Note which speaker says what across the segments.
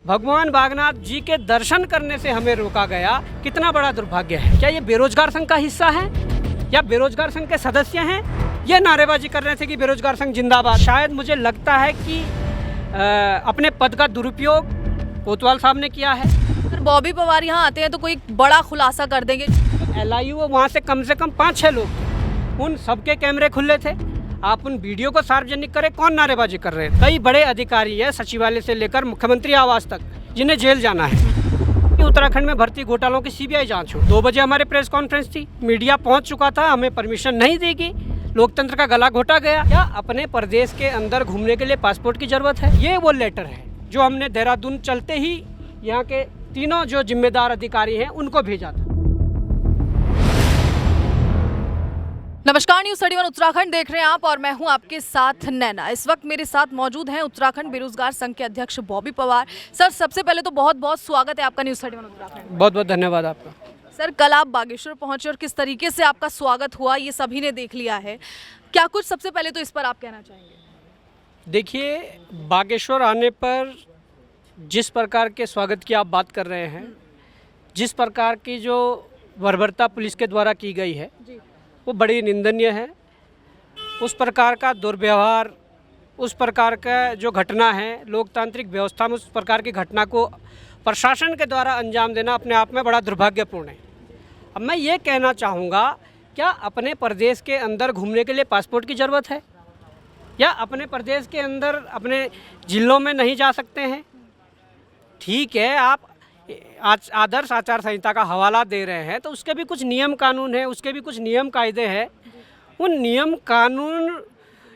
Speaker 1: भगवान बागनाथ जी के दर्शन करने से हमें रोका गया, कितना बड़ा दुर्भाग्य है। क्या ये बेरोजगार संघ का हिस्सा है या बेरोजगार संघ के सदस्य हैं? ये नारेबाजी कर रहे थे कि बेरोजगार संघ जिंदाबाद। शायद मुझे लगता है कि अपने पद का दुरुपयोग कोतवाल साहब ने किया है।
Speaker 2: सर बॉबी पवार यहाँ आते हैं तो कोई बड़ा खुलासा कर देंगे।
Speaker 1: LIU वहाँ से कम 5-6 लोग थे, उन सबके कैमरे खुले थे। आप उन वीडियो को सार्वजनिक करें, कौन नारेबाजी कर रहे हैं? कई बड़े अधिकारी है सचिवालय से लेकर मुख्यमंत्री आवास तक, जिन्हें जेल जाना है। उत्तराखंड में भर्ती घोटालों की CBI जांच हो। 2 बजे हमारे प्रेस कॉन्फ्रेंस थी, मीडिया पहुंच चुका था, हमें परमिशन नहीं दी गई, लोकतंत्र का गला घोटा गया। क्या अपने प्रदेश के अंदर घूमने के लिए पासपोर्ट की जरूरत है? ये वो लेटर है जो हमने देहरादून चलते ही यहाँ के तीनों जो जिम्मेदार अधिकारी हैं उनको भेजा था।
Speaker 2: नमस्कार, न्यूज़ 31 उत्तराखंड देख रहे हैं आप और मैं हूं आपके साथ नैना। इस वक्त मेरे साथ मौजूद हैं उत्तराखंड बेरोजगार संघ के अध्यक्ष बॉबी पवार। सर सबसे पहले तो बहुत बहुत स्वागत है आपका न्यूज़ 31 उत्तराखंड।
Speaker 1: बहुत बहुत धन्यवाद आपका।
Speaker 2: सर कल आप बागेश्वर पहुंचे और किस तरीके से आपका स्वागत हुआ ये सभी ने देख लिया है, क्या कुछ सबसे पहले तो इस पर आप कहना चाहेंगे?
Speaker 1: देखिए, बागेश्वर आने पर जिस प्रकार के स्वागत की आप बात कर रहे हैं, जिस प्रकार की जो बर्बरता पुलिस के द्वारा की गई है वो बड़ी निंदनीय है। उस प्रकार का दुर्व्यवहार, उस प्रकार का जो घटना है लोकतांत्रिक व्यवस्था में, उस प्रकार की घटना को प्रशासन के द्वारा अंजाम देना अपने आप में बड़ा दुर्भाग्यपूर्ण है। अब मैं ये कहना चाहूँगा, क्या अपने प्रदेश के अंदर घूमने के लिए पासपोर्ट की ज़रूरत है या अपने प्रदेश के अंदर अपने ज़िलों में नहीं जा सकते हैं? ठीक है, आप आदर्श आचार संहिता का हवाला दे रहे हैं तो उसके भी कुछ नियम कानून हैं, उसके भी कुछ नियम कायदे हैं। उन नियम कानून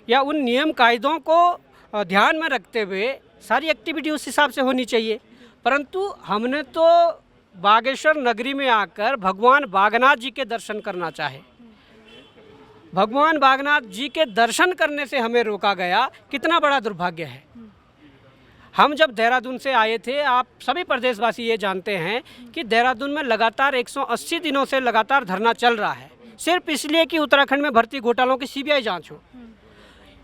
Speaker 1: या उन नियम कायदों को ध्यान में रखते हुए सारी एक्टिविटी उस हिसाब से होनी चाहिए। परंतु हमने तो बागेश्वर नगरी में आकर भगवान बागनाथ जी के दर्शन करना चाहे, भगवान बागनाथ जी के दर्शन करने से हमें रोका गया, कितना बड़ा दुर्भाग्य है। हम जब देहरादून से आए थे, आप सभी प्रदेशवासी ये जानते हैं कि देहरादून में लगातार 180 दिनों से लगातार धरना चल रहा है, सिर्फ इसलिए कि उत्तराखंड में भर्ती घोटालों की CBI जांच हो।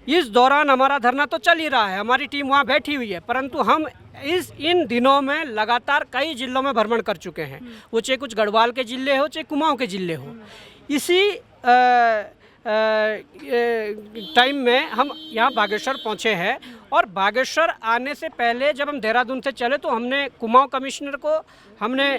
Speaker 1: इस दौरान हमारा धरना तो चल ही रहा है, हमारी टीम वहाँ बैठी हुई है, परंतु हम इन दिनों में लगातार कई जिलों में भ्रमण कर चुके हैं, वो चाहे कुछ गढ़वाल के ज़िले हो चाहे कुमाऊँ के ज़िले हो। इसी टाइम में हम यहाँ बागेश्वर पहुँचे हैं और बागेश्वर आने से पहले जब हम देहरादून से चले तो हमने कुमाऊँ कमिश्नर को, हमने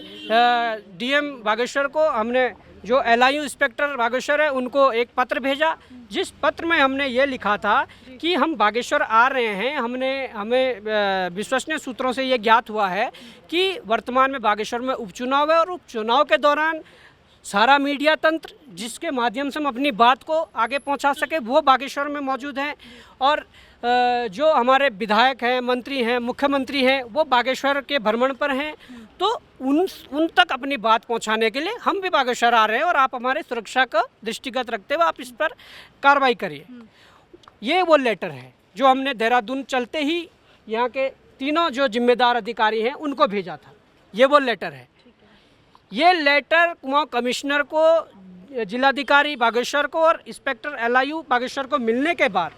Speaker 1: DM बागेश्वर को, हमने जो LIU इंस्पेक्टर बागेश्वर है उनको एक पत्र भेजा, जिस पत्र में हमने ये लिखा था कि हम बागेश्वर आ रहे हैं। हमें विश्वसनीय सूत्रों से ये ज्ञात हुआ है कि वर्तमान में बागेश्वर में उपचुनाव है और उपचुनाव के दौरान सारा मीडिया तंत्र जिसके माध्यम से हम अपनी बात को आगे पहुंचा सके वो बागेश्वर में मौजूद हैं और जो हमारे विधायक हैं, मंत्री हैं, मुख्यमंत्री हैं, वो बागेश्वर के भ्रमण पर हैं। तो उन तक अपनी बात पहुंचाने के लिए हम भी बागेश्वर आ रहे हैं और आप हमारे सुरक्षा का दृष्टिगत रखते हुए आप इस पर कार्रवाई करिए। ये वो लेटर है जो हमने देहरादून चलते ही यहाँ के तीनों जो जिम्मेदार अधिकारी हैं उनको भेजा था। ये वो लेटर है। ये लेटर कुमाऊँ कमिश्नर को, जिलाधिकारी बागेश्वर को और इंस्पेक्टर LIU बागेश्वर को मिलने के बाद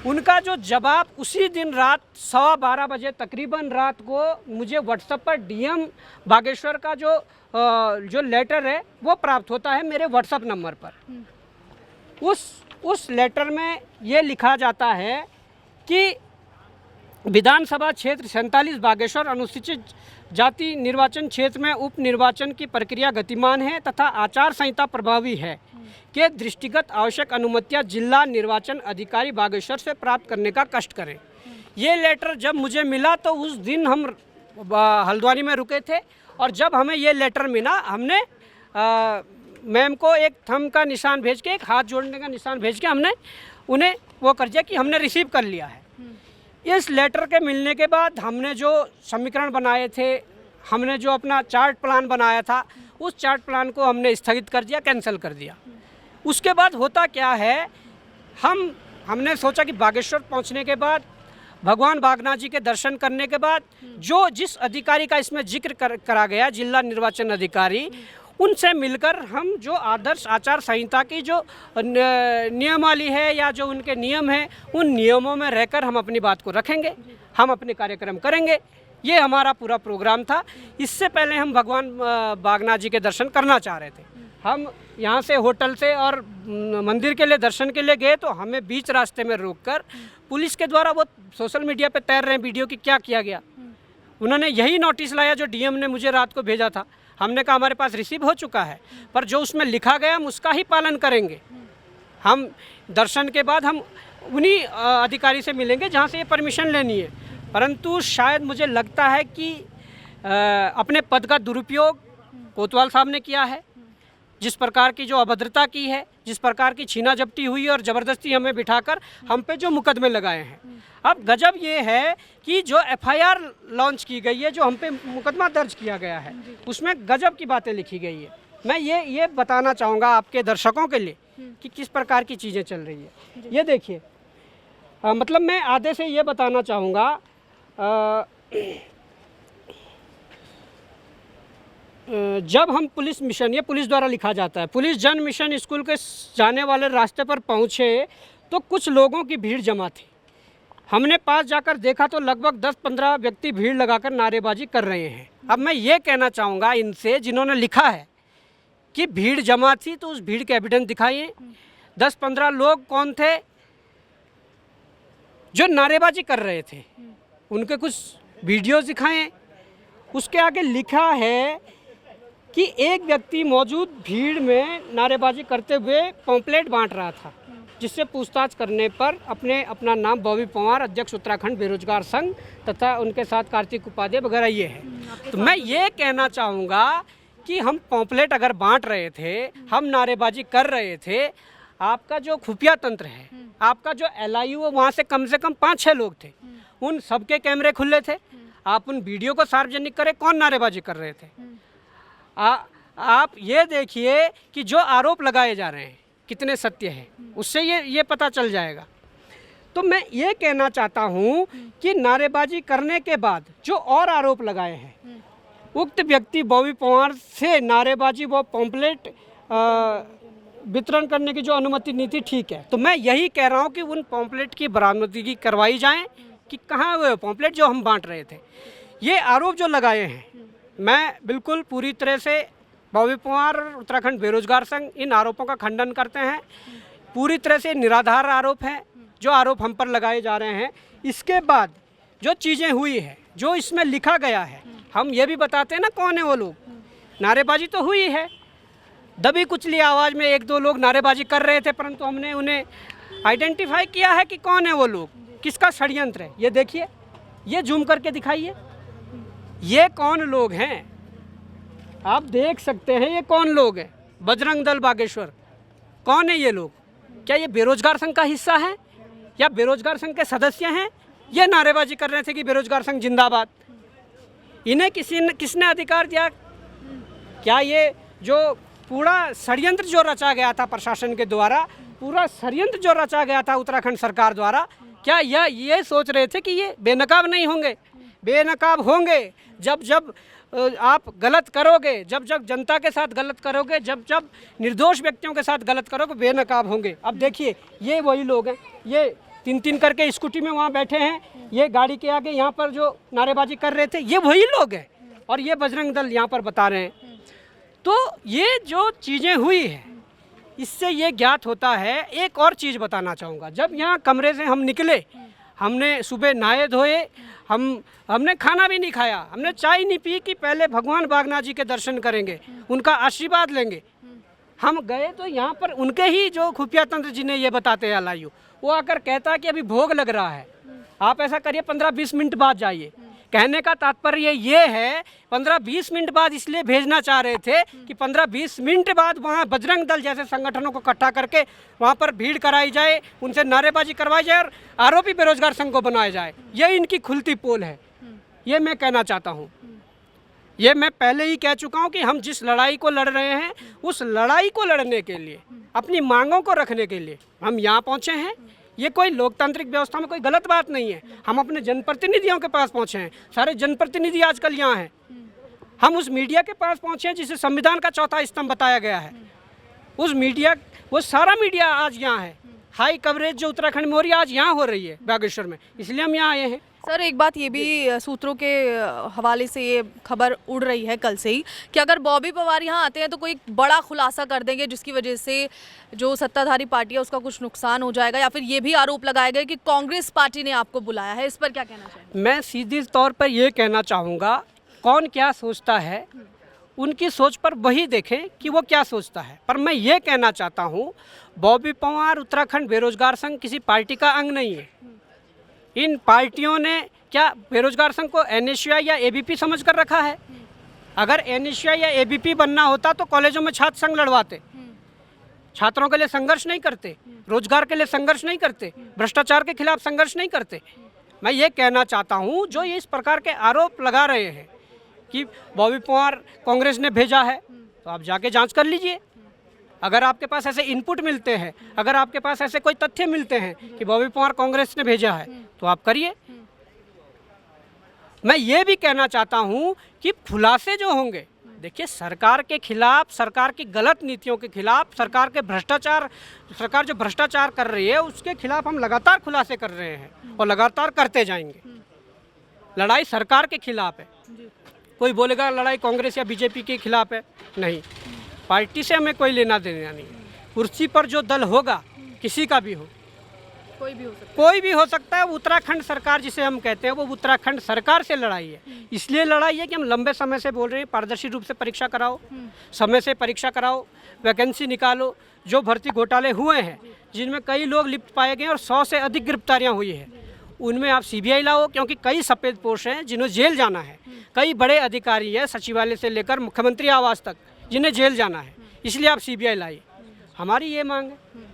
Speaker 1: उनका जो जवाब उसी दिन रात 12:15 बजे तकरीबन रात को मुझे WhatsApp पर DM बागेश्वर का जो लेटर है वो प्राप्त होता है मेरे WhatsApp नंबर पर। उस लेटर में ये लिखा जाता है कि विधानसभा क्षेत्र 47 बागेश्वर अनुसूचित जाति निर्वाचन क्षेत्र में उप निर्वाचन की प्रक्रिया गतिमान है तथा आचार संहिता प्रभावी है के दृष्टिगत आवश्यक अनुमतियां जिला निर्वाचन अधिकारी बागेश्वर से प्राप्त करने का कष्ट करें। ये लेटर जब मुझे मिला तो उस दिन हम हल्द्वानी में रुके थे और जब हमें ये लेटर मिला हमने मैम को एक थंब का निशान भेज के, एक हाथ जोड़ने का निशान भेज के हमने उन्हें वो कर दिया कि हमने रिसीव कर लिया है। इस लेटर के मिलने के बाद हमने जो समीकरण बनाए थे, हमने जो अपना चार्ट प्लान बनाया था, उस चार्ट प्लान को हमने स्थगित कर दिया, कैंसिल कर दिया। उसके बाद होता क्या है, हमने सोचा कि बागेश्वर पहुंचने के बाद, भगवान बागनाथ जी के दर्शन करने के बाद जिस अधिकारी का इसमें जिक्र करा गया, जिला निर्वाचन अधिकारी, उनसे मिलकर हम जो आदर्श आचार संहिता की जो नियमावली है या जो उनके नियम हैं उन नियमों में रहकर हम अपनी बात को रखेंगे, हम अपने कार्यक्रम करेंगे। ये हमारा पूरा प्रोग्राम था। इससे पहले हम भगवान बागनाथ जी के दर्शन करना चाह रहे थे। हम यहाँ से होटल से और मंदिर के लिए दर्शन के लिए गए तो हमें बीच रास्ते में रोककर पुलिस के द्वारा वो सोशल मीडिया पे तैर रहे हैं वीडियो की क्या किया गया। उन्होंने यही नोटिस लाया जो डीएम ने मुझे रात को भेजा था। हमने कहा हमारे पास रिसीव हो चुका है, पर जो उसमें लिखा गया हम उसका ही पालन करेंगे। हम दर्शन के बाद हम उन्हीं अधिकारी से मिलेंगे जहाँ से ये परमिशन लेनी है। परंतु शायद मुझे लगता है कि अपने पद का दुरुपयोग कोतवाल साहब ने किया है। जिस प्रकार की जो अभद्रता की है, जिस प्रकार की छीना झपटी हुई और ज़बरदस्ती हमें बिठाकर हम पे जो मुकदमे लगाए हैं। अब गजब ये है कि जो एफआईआर लॉन्च की गई है, जो हम पे मुकदमा दर्ज किया गया है, उसमें गजब की बातें लिखी गई है। मैं ये बताना चाहूँगा आपके दर्शकों के लिए कि किस प्रकार की चीज़ें चल रही है। ये देखिए, मतलब मैं आधे से ये बताना चाहूँगा, जब हम पुलिस मिशन, ये पुलिस द्वारा लिखा जाता है, पुलिस जन मिशन स्कूल के जाने वाले रास्ते पर पहुँचे तो कुछ लोगों की भीड़ जमा थी। हमने पास जाकर देखा तो लगभग 10-15 व्यक्ति भीड़ लगाकर नारेबाजी कर रहे हैं। अब मैं ये कहना चाहूँगा इनसे, जिन्होंने लिखा है कि भीड़ जमा थी, तो उस भीड़ के एविडेंस दिखाइए। 10-15 लोग कौन थे जो नारेबाजी कर रहे थे, उनके कुछ वीडियोस दिखाएं। उसके आगे लिखा है कि एक व्यक्ति मौजूद भीड़ में नारेबाजी करते हुए पॉम्पलेट बांट रहा था, जिससे पूछताछ करने पर अपना नाम बॉबी पवार, अध्यक्ष उत्तराखंड बेरोजगार संघ, तथा उनके साथ कार्तिक उपाध्याय वगैरह ये है। तो मैं ये कहना चाहूँगा कि हम पॉम्पलेट अगर बांट रहे थे, हम नारेबाजी कर रहे थे, आपका जो खुफिया तंत्र है, आपका जो LIU है, वहाँ से कम 5-6 लोग थे, उन सबके कैमरे खुले थे। आप उन वीडियो को सार्वजनिक करें, कौन नारेबाजी कर रहे थे। आप ये देखिए कि जो आरोप लगाए जा रहे हैं कितने सत्य हैं, उससे ये पता चल जाएगा। तो मैं ये कहना चाहता हूँ कि नारेबाजी करने के बाद जो और आरोप लगाए हैं, उक्त व्यक्ति बॉबी पवार से नारेबाजी व पॉम्पलेट वितरण करने की जो अनुमति नहीं थी, ठीक है। तो मैं यही कह रहा हूँ कि उन पॉम्पलेट की बरामदगी करवाई जाए कि कहाँ हुए पॉम्पलेट जो हम बांट रहे थे। ये आरोप जो लगाए हैं, मैं बिल्कुल पूरी तरह से बॉबी पवार उत्तराखंड बेरोजगार संघ इन आरोपों का खंडन करते हैं। पूरी तरह से निराधार आरोप हैं जो आरोप हम पर लगाए जा रहे हैं। इसके बाद जो चीज़ें हुई है, जो इसमें लिखा गया है, हम ये भी बताते हैं ना कौन है वो लोग। नारेबाजी तो हुई है, दबी कुचली आवाज़ में 1-2 लोग नारेबाजी कर रहे थे, परंतु हमने उन्हें आइडेंटिफाई किया है कि कौन है वो लोग, किसका षड्यंत्र है। ये देखिए, ये जूम करके दिखाइए, ये कौन लोग हैं, आप देख सकते हैं ये कौन लोग हैं। बजरंग दल बागेश्वर, कौन है ये लोग? क्या ये बेरोजगार संघ का हिस्सा है या बेरोजगार संघ के सदस्य हैं? ये नारेबाजी कर रहे थे कि बेरोजगार संघ जिंदाबाद। इन्हें किसने अधिकार दिया? क्या ये जो पूरा षड्यंत्र जो रचा गया था प्रशासन के द्वारा, पूरा षड्यंत्र जो रचा गया था उत्तराखंड सरकार द्वारा, क्या ये सोच रहे थे कि ये बेनकाब नहीं होंगे? बेनकाब होंगे जब आप गलत करोगे, जब जनता के साथ गलत करोगे, जब निर्दोष व्यक्तियों के साथ गलत करोगे, बेनकाब होंगे। अब देखिए, ये वही लोग हैं, ये 3-3 करके स्कूटी में वहाँ बैठे हैं, ये गाड़ी के आगे यहाँ पर जो नारेबाजी कर रहे थे, ये वही लोग हैं, और ये बजरंग दल यहाँ पर बता रहे हैं। तो ये जो चीज़ें हुई है, इससे ये ज्ञात होता है। एक और चीज़ बताना चाहूँगा, जब यहाँ कमरे से हम निकले, हमने सुबह नहाए धोए, हमने खाना भी नहीं खाया, हमने चाय नहीं पी कि पहले भगवान बागनाथ जी के दर्शन करेंगे, उनका आशीर्वाद लेंगे। हम गए तो यहाँ पर उनके ही जो खुफिया तंत्र जिन्हें ये बताते हैं LIU, वो आकर कहता है कि अभी भोग लग रहा है, आप ऐसा करिए 15-20 मिनट बाद जाइए। कहने का तात्पर्य ये है 15-20 मिनट बाद इसलिए भेजना चाह रहे थे कि 15-20 मिनट बाद वहाँ बजरंग दल जैसे संगठनों को इकट्ठा करके वहाँ पर भीड़ कराई जाए, उनसे नारेबाजी करवाई जाए और आरोपी बेरोजगार संघ को बनाया जाए। ये इनकी खुलती पोल है, ये मैं कहना चाहता हूँ। ये मैं पहले ही कह चुका हूँ कि हम जिस लड़ाई को लड़ रहे हैं, उस लड़ाई को लड़ने के लिए, अपनी मांगों को रखने के लिए हम यहाँ पहुँचे हैं। ये कोई लोकतांत्रिक व्यवस्था में कोई गलत बात नहीं है। हम अपने जनप्रतिनिधियों के पास पहुँचे हैं, सारे जनप्रतिनिधि आजकल यहाँ हैं। हम उस मीडिया के पास पहुँचे हैं जिसे संविधान का चौथा स्तंभ बताया गया है। उस मीडिया, वो सारा मीडिया आज यहाँ है। हाई कवरेज जो उत्तराखंड में हो रही है, आज यहाँ हो रही है बागेश्वर में, इसलिए हम यहाँ आए हैं।
Speaker 2: सर एक बात ये भी सूत्रों के हवाले से ये खबर उड़ रही है कल से ही कि अगर बॉबी पवार यहाँ आते हैं तो कोई बड़ा खुलासा कर देंगे जिसकी वजह से जो सत्ताधारी पार्टी है उसका कुछ नुकसान हो जाएगा, या फिर ये भी आरोप लगाया गया कि कांग्रेस पार्टी ने आपको बुलाया है। इस पर क्या कहना चाहेंगे?
Speaker 1: मैं सीधे तौर पर ये कहना चाहूँगा, कौन क्या सोचता है उनकी सोच पर वही देखें कि वो क्या सोचता है। पर मैं ये कहना चाहता हूँ, बॉबी पवार उत्तराखंड बेरोजगार संघ किसी पार्टी का अंग नहीं है। इन पार्टियों ने क्या बेरोजगार संघ को एनएसयूआई या एबीपी समझ कर रखा है? अगर एनएसयूआई या एबीपी बनना होता तो कॉलेजों में छात्र संघ लड़वाते, छात्रों के लिए संघर्ष नहीं करते, रोजगार के लिए संघर्ष नहीं करते, भ्रष्टाचार के खिलाफ संघर्ष नहीं करते। मैं ये कहना चाहता हूँ, जो ये इस प्रकार के आरोप लगा रहे हैं कि बॉबी पवार कांग्रेस ने भेजा है, तो आप जाके जांच कर लीजिए। अगर आपके पास ऐसे इनपुट मिलते हैं, अगर आपके पास ऐसे कोई तथ्य मिलते हैं कि बॉबी पवार कांग्रेस ने भेजा है, तो आप करिए। मैं ये भी कहना चाहता हूँ कि खुलासे जो होंगे, देखिए सरकार के खिलाफ, सरकार की गलत नीतियों के खिलाफ, सरकार के भ्रष्टाचार, सरकार जो भ्रष्टाचार कर रही है उसके खिलाफ हम लगातार खुलासे कर रहे हैं और लगातार करते जाएंगे। लड़ाई सरकार के खिलाफ है। कोई बोलेगा लड़ाई कांग्रेस या बीजेपी के खिलाफ है, नहीं, पार्टी से हमें कोई लेना देना नहीं। कुर्सी पर जो दल होगा, किसी का भी हो,
Speaker 2: कोई भी हो सकता है,
Speaker 1: कोई भी हो सकता है। उत्तराखंड सरकार जिसे हम कहते हैं, वो उत्तराखंड सरकार से लड़ाई है। इसलिए लड़ाई है कि हम लंबे समय से बोल रहे हैं, पारदर्शी रूप से परीक्षा कराओ, समय से परीक्षा कराओ, वैकेंसी निकालो। जो भर्ती घोटाले हुए हैं, जिनमें कई लोग लिप्त पाए गए और 100 से अधिक गिरफ्तारियां हुई है, उनमें आप सीबीआई लाओ, क्योंकि कई सफ़ेद पोश हैं जिन्हें जेल जाना है। कई बड़े अधिकारी हैं, सचिवालय से लेकर मुख्यमंत्री आवास तक, जिन्हें जेल जाना है। इसलिए आप सीबीआई लाइए, हमारी ये मांग है।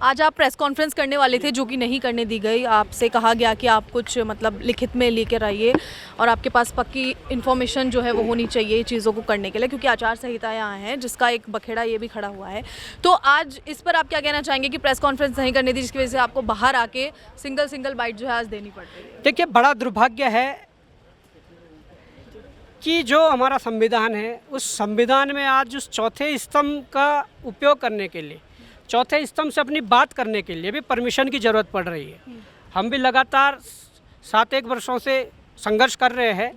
Speaker 2: आज आप प्रेस कॉन्फ्रेंस करने वाले थे जो कि नहीं करने दी गई। आपसे कहा गया कि आप कुछ मतलब लिखित में लेकर आइए और आपके पास पक्की इन्फॉर्मेशन जो है वो होनी चाहिए चीज़ों को करने के लिए, क्योंकि आचार संहिता यहाँ है जिसका एक बखेड़ा ये भी खड़ा हुआ है। तो आज इस पर आप क्या कहना चाहेंगे कि प्रेस कॉन्फ्रेंस नहीं करने दी, जिसकी वजह से आपको बाहर आके सिंगल बाइट जो है आज देनी पड़ रही है?
Speaker 1: देखिए, बड़ा दुर्भाग्य है कि जो हमारा संविधान है, उस संविधान में आज उस चौथे स्तंभ का उपयोग करने के लिए, चौथे स्तंभ से अपनी बात करने के लिए भी परमिशन की ज़रूरत पड़ रही है। हम भी लगातार 7-1 वर्षों से संघर्ष कर रहे हैं।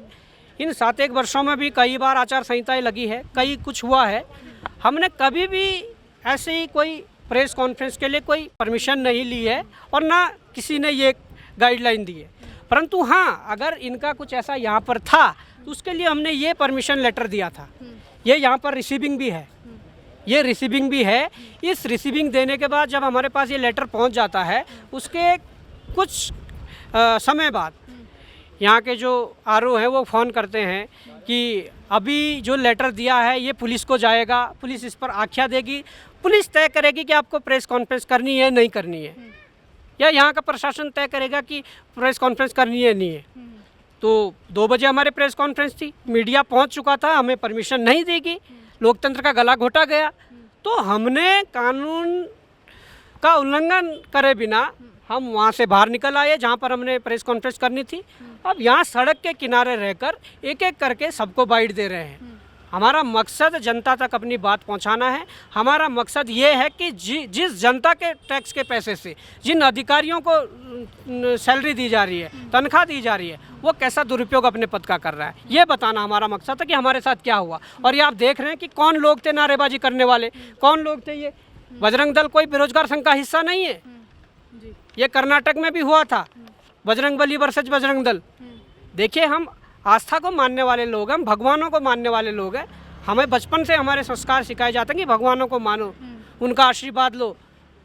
Speaker 1: इन 7-1 वर्षों में भी कई बार आचार संहिताएं लगी है, कई कुछ हुआ है। हमने कभी भी ऐसे ही कोई प्रेस कॉन्फ्रेंस के लिए कोई परमिशन नहीं ली है और ना किसी ने ये गाइडलाइन दी है। परंतु हाँ, अगर इनका कुछ ऐसा यहाँ पर था तो उसके लिए हमने ये परमिशन लेटर दिया था। ये यहाँ पर रिसीविंग भी है, ये रिसीविंग भी है। इस रिसीविंग देने के बाद जब हमारे पास ये लेटर पहुंच जाता है, उसके कुछ समय बाद यहाँ के जो आरओ हैं वो फ़ोन करते हैं कि अभी जो लेटर दिया है ये पुलिस को जाएगा, पुलिस इस पर आख्या देगी, पुलिस तय करेगी कि आपको प्रेस कॉन्फ्रेंस करनी है नहीं करनी है, या यहाँ का प्रशासन तय करेगा कि प्रेस कॉन्फ्रेंस करनी है नहीं है। तो 2 बजे हमारे प्रेस कॉन्फ्रेंस थी, मीडिया पहुँच चुका था, हमें परमिशन नहीं देगी, लोकतंत्र का गला घोटा गया। तो हमने कानून का उल्लंघन करे बिना हम वहाँ से बाहर निकल आए जहाँ पर हमने प्रेस कॉन्फ्रेंस करनी थी। अब यहाँ सड़क के किनारे रहकर एक एक करके सबको बाइट दे रहे हैं। हमारा मकसद जनता तक अपनी बात पहुँचाना है। हमारा मकसद ये है कि जिस जनता के टैक्स के पैसे से जिन अधिकारियों को सैलरी दी जा रही है, तनख्वाह दी जा रही है, वो कैसा दुरुपयोग अपने पद का कर रहा है, ये बताना हमारा मकसद है कि हमारे साथ क्या हुआ। और ये आप देख रहे हैं कि कौन लोग थे नारेबाजी करने वाले, कौन लोग थे। ये बजरंग दल कोई बेरोजगार संघ का हिस्सा नहीं है। ये कर्नाटक में भी हुआ था, बजरंगबली वर्सेस बजरंग दल। देखिए, हम आस्था को मानने वाले लोग हैं, हम भगवानों को मानने वाले लोग हैं। हमें बचपन से हमारे संस्कार सिखाए जाते हैं कि भगवानों को मानो, उनका आशीर्वाद लो।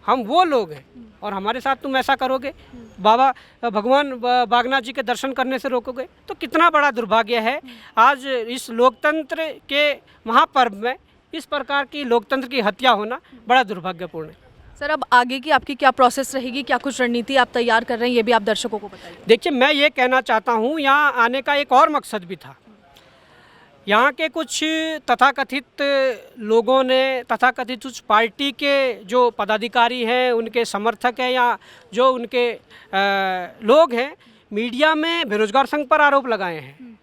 Speaker 1: हम वो लोग हैं और हमारे साथ तुम ऐसा करोगे, बाबा भगवान बागनाथ जी के दर्शन करने से रोकोगे, तो कितना बड़ा दुर्भाग्य है। आज इस लोकतंत्र के महापर्व में इस प्रकार की लोकतंत्र की हत्या होना बड़ा दुर्भाग्यपूर्ण है।
Speaker 2: सर, अब आगे की आपकी क्या प्रोसेस रहेगी, क्या कुछ रणनीति आप तैयार कर रहे हैं, ये भी आप दर्शकों को बताइए।
Speaker 1: देखिए, मैं ये कहना चाहता हूँ, यहाँ आने का एक और मकसद भी था। यहाँ के कुछ तथाकथित लोगों ने, तथाकथित कुछ पार्टी के जो पदाधिकारी हैं, उनके समर्थक हैं या जो उनके लोग हैं, मीडिया में बेरोजगार संघ पर आरोप लगाए हैं।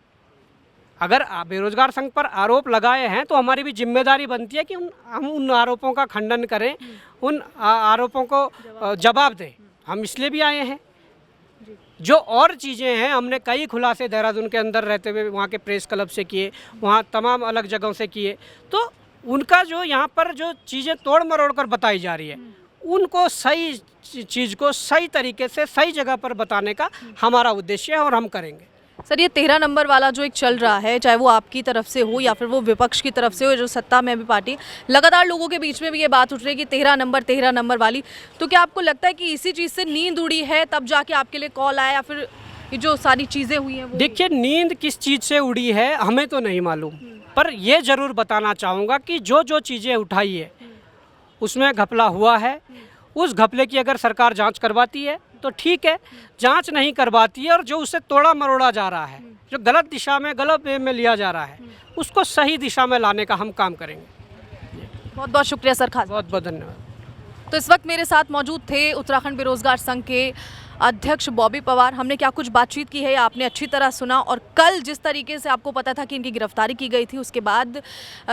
Speaker 1: अगर बेरोजगार संघ पर आरोप लगाए हैं तो हमारी भी जिम्मेदारी बनती है कि हम उन आरोपों का खंडन करें, उन आरोपों को जवाब दें। हम इसलिए भी आए हैं। जो और चीज़ें हैं, हमने कई खुलासे देहरादून के अंदर रहते हुए वहाँ के प्रेस क्लब से किए, वहाँ तमाम अलग जगहों से किए। तो उनका जो यहाँ पर जो चीज़ें तोड़ मरोड़ कर बताई जा रही है, उनको सही चीज़ को सही तरीके से सही जगह पर बताने का हमारा उद्देश्य है और हम करेंगे।
Speaker 2: सर, ये 13 नंबर वाला जो एक चल रहा है, चाहे वो आपकी तरफ से हो या फिर वो विपक्ष की तरफ से हो, जो सत्ता में भी पार्टी, लगातार लोगों के बीच में भी ये बात उठ रही है कि 13 नंबर वाली, तो क्या आपको लगता है कि इसी चीज़ से नींद उड़ी है तब जाके आपके लिए कॉल आया, या फिर ये जो सारी चीज़ें हुई हैं वो?
Speaker 1: देखिए, नींद किस चीज़ से उड़ी है हमें तो नहीं मालूम, पर ये ज़रूर बताना चाहूँगा कि जो जो चीज़ें उठाई है उसमें घपला हुआ है। उस घपले की अगर सरकार जांच करवाती है तो ठीक है, जांच नहीं करवाती है और जो उसे तोड़ा मरोड़ा जा रहा है, जो गलत दिशा में गलत वे में लिया जा रहा है, उसको सही दिशा में लाने का हम काम करेंगे।
Speaker 2: बहुत बहुत शुक्रिया सर, खास
Speaker 1: बहुत बहुत धन्यवाद।
Speaker 2: तो इस वक्त मेरे साथ मौजूद थे उत्तराखंड बेरोजगार संघ के अध्यक्ष बॉबी पवार। हमने क्या कुछ बातचीत की है आपने अच्छी तरह सुना, और कल जिस तरीके से आपको पता था कि इनकी गिरफ्तारी की गई थी, उसके बाद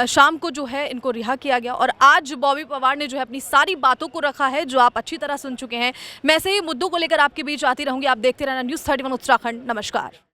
Speaker 2: शाम को जो है इनको रिहा किया गया, और आज बॉबी पवार ने जो है अपनी सारी बातों को रखा है जो आप अच्छी तरह सुन चुके हैं। मैं ऐसे ही मुद्दों को लेकर आपके बीच आती रहूंगी। आप देखते रहना News 31 उत्तराखंड। नमस्कार।